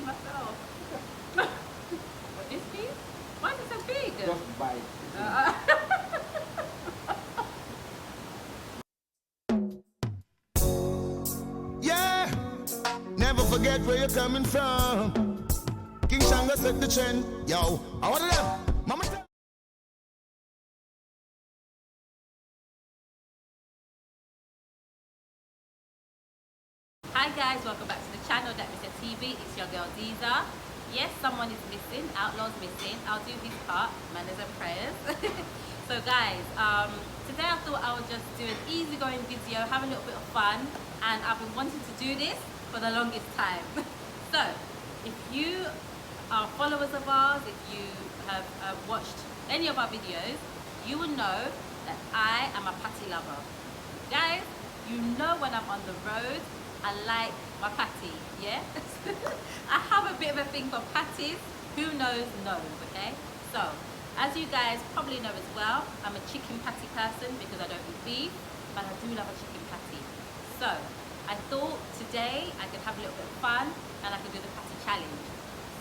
myself. What, this piece? Why is it so big? Just bite. Yeah, never forget where you're coming from. King Shango set the trend. Yo, I want them. Mama. Hi guys, welcome back to the channel That Mr. TV. It's your girl Diza. Yes, someone is missing. Outlaw's missing. I'll do his part, manners and prayers. So guys, today I thought I would just do an easygoing video, have a little bit of fun, and I've been wanting to do this for the longest time. So if you are followers of ours, if you have watched any of our videos, you will know that I am a patty lover. Guys, you know when I'm on the road, I like my patty, yeah? I have a bit of a thing for patties. Who knows, okay? So, as you guys probably know as well, I'm a chicken patty person because I don't eat beef, but I do love a chicken patty. So, I thought today I could have a little bit of fun and I could do the patty challenge.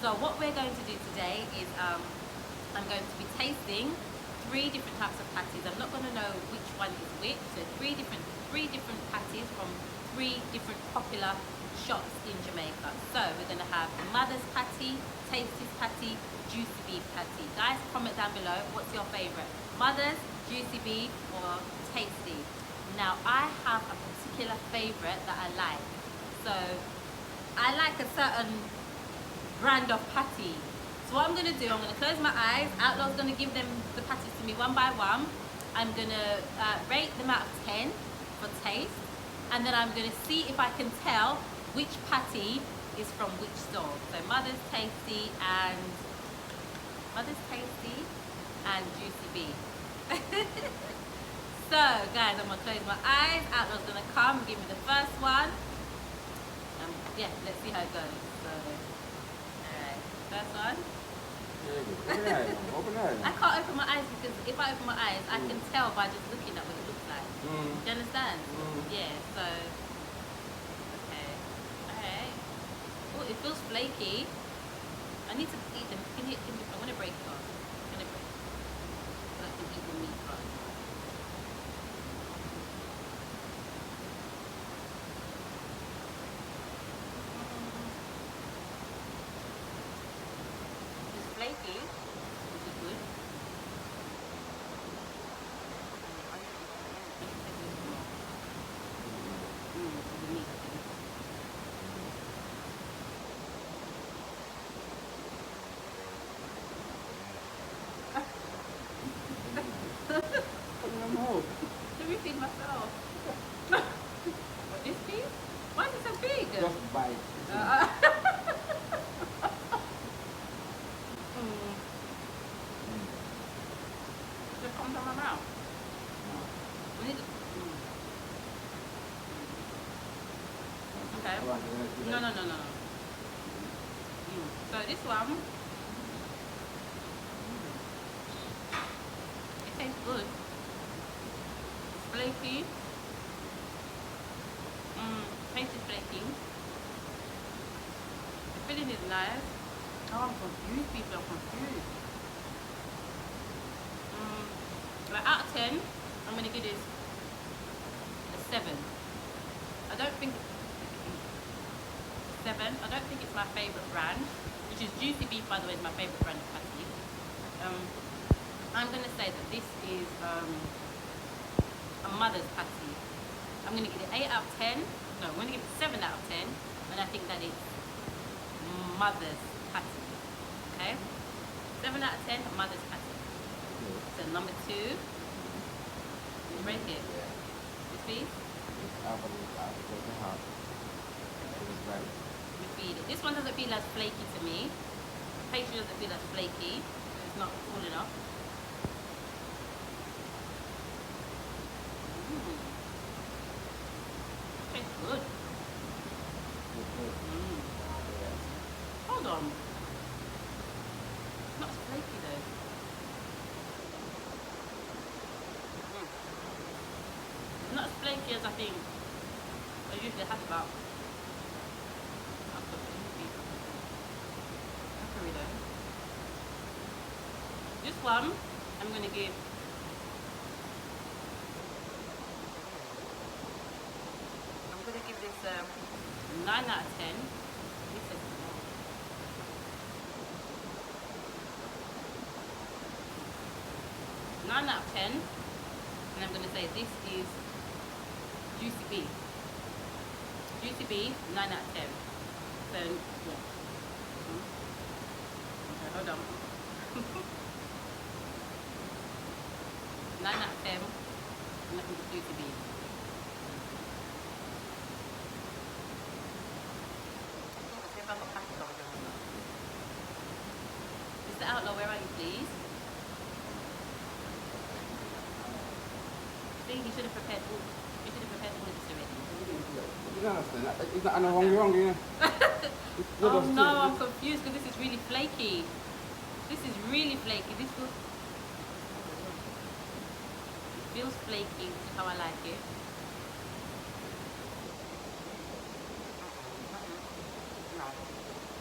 So what we're going to do today is I'm going to be tasting 3 different types of patties. I'm not going to know which one is which. So three different patties from 3 different popular shops in Jamaica. So we're going to have Mother's patty, Tasty's patty, Juicy Beef patty. Guys, comment down below what's your favorite, Mother's, Juicy Beef, or Tasty. Now I have a particular favorite that I like. So I like a certain brand of patty. So what I'm going to do, I'm going to close my eyes. Outlaw's going to give them the patties to me one by one. I'm going to rate them out of 10 for taste, and then I'm going to see if I can tell which patty is from which store. So Mother's Tasty and Juicy Beef. So guys, I'm going to close my eyes. Outlaw's going to come and give me the first one. Yeah, let's see how it goes. So, alright, first one. Open eyes. I can't open my eyes because if I open my eyes, I can tell by just looking at what it looks like. Do you understand? Yeah, so, okay. Alright. Oh, it feels flaky. I need to eat them. I'm going to break it off. I'm going to break it off. So I can eat the meat first. Flaky, which is good. The meat. Let me feed myself. What, this piece? Why is it so big? Just bite. Just comes from my mouth. We need to, okay. No. So this one, it tastes good. It's flaky. Taste is flaky. The filling is nice. Oh, I'm confused, people. I'm confused. Like out of 10, I'm going to give this a 7. I don't think it's my favourite brand, which is Juicy Beef, by the way, is my favourite brand of patty. I'm going to say that this is a Mother's patty. I'm going to give it 8 out of 10. No, I'm going to give it 7 out of 10, and I think that it's Mother's patty. Okay? 7 out of 10, Mother's patty. So number 2, you break it. This piece, you feed it. This one doesn't feel as flaky to me. Pastry doesn't feel as flaky. It's not full enough. Tastes good. Hold on. It's not flaky though. Not as flaky as I think I usually have about. one, I'm gonna give. I'm gonna give this 9 out of 10. This is 9 out of 10, and I'm gonna say this is juicy beef. Juicy beef, 9 out of 10. So yeah. Okay, hold on. 9 out of 10. And that is juicy beef. Mr. Outlaw, where are you, please? See, he should have prepared all. He should have prepared all of this already. You don't understand. It's not hungry, Oh no, I'm confused because this is really flaky. This is really flaky. This feels flaky, which is how I like it. No,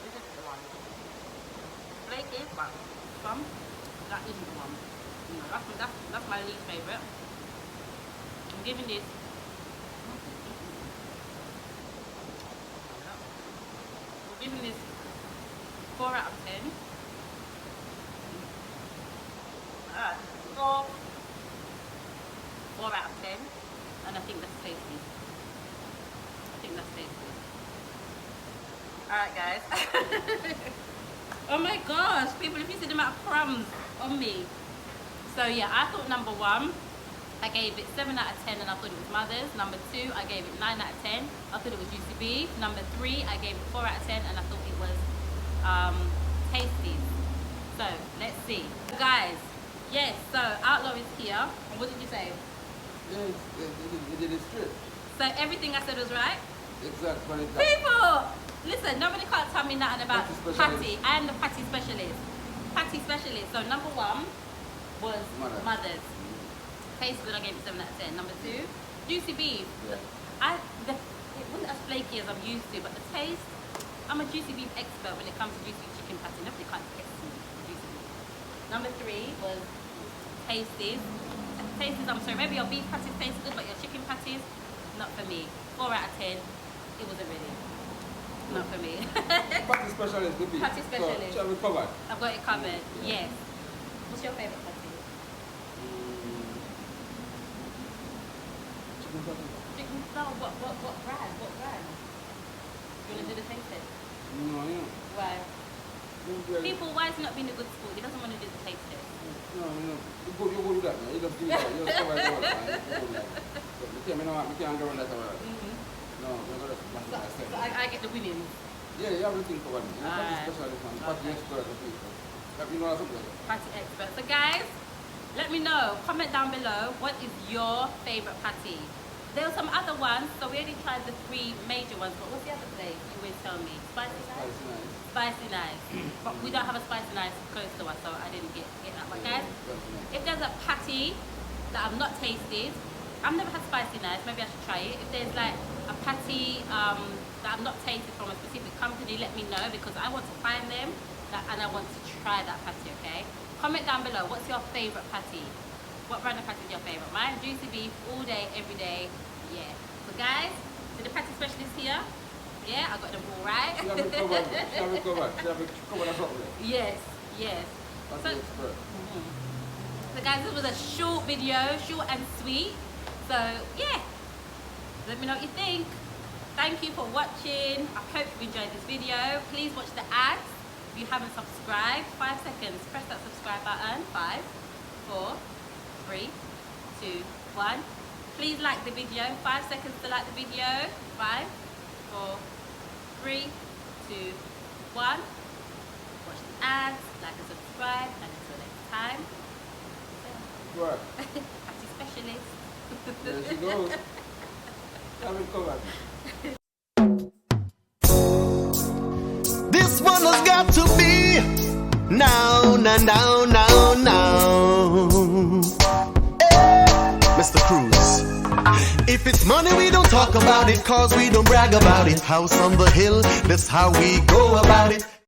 this is the one. Flaky, but some. That isn't the one. No, that's my least favorite. I'm giving this. I'm giving this 4 out of 10. Alright, 4 out of 10, and I think that's tasty. Alright guys. Oh my gosh, people, if you see the amount of crumbs on me. So yeah, I thought number 1, I gave it 7 out of 10 and I thought it was Mother's. Number 2, I gave it 9 out of 10. I thought it was Juicy Beef. Number 3, I gave it 4 out of 10 and I thought it was Tasty. So let's see. Guys, yes, so Outlaw is here. And what did you say? Yeah, you did it straight. So everything I said was right? Exactly. People, listen, nobody can't tell me nothing about patty. I am the patty specialist. Patty specialist. So number 1 was Mother's. Taste good, I gave it 7 out of 10. Number 2, Juicy Beef. Yeah. It wasn't as flaky as I'm used to, but the taste, I'm a Juicy Beef expert when it comes to juicy chicken patty. Nobody can't test me for Juicy Beef. Number 3 was Tasties. Tasties, I'm sorry, maybe your beef patties taste good, but your chicken patties, not for me. 4 out of 10, it wasn't really. Not for me. Patty specialist, good beef. Patty specialist. So, shall we cover? I've got it covered, yes. What's your favourite patty? Chicken style, what brand? What brand? You want to do the taste test? No. Why? People, why is he not being a good sport? He doesn't want to do the taste test. No. You go do that, man. You just do that. You just cover it all the time. You can't go on that all. No, we're going to smash that. So I get the winnings. Yeah, you have everything covered. You're patty specialist, man. Patty expert, people. You know something? Patty expert. So guys, let me know. Comment down below. What is your favourite patty? There were some other ones, so we already tried the 3 major ones, but what's the other place? You always tell me. Spicy Nice? Spicy Nice. But we don't have a Spicy Nice close to us, so I didn't get that. But guys, if there's a patty that I've not tasted, I've never had Spicy Nice, maybe I should try it. If there's like a patty that I've not tasted from a specific company, let me know, because I want to find them and I want to try that patty, okay? Comment down below, what's your favourite patty? What brand of patty is your favourite? Mine, Juicy Beef, all day, every day. Yeah. So guys, so the patty specialist here. Yeah, I got them all right. Shall we cover that properly? Yes. So guys, this was a short video, short and sweet. So yeah, let me know what you think. Thank you for watching. I hope you enjoyed this video. Please watch the ads. If you haven't subscribed, 5 seconds, press that subscribe button. 5, 4, 3, 2, 1. Please like the video. 5 seconds to like the video. 5, 4, 3, 2, 1. Watch the ads, like and subscribe, and until next time. What? Patty specialist. There she goes. Have it covered. This one has got to be now. Hey, Mr. Cruz. If it's money, we don't talk about it, cause we don't brag about it. House on the hill, that's how we go about it.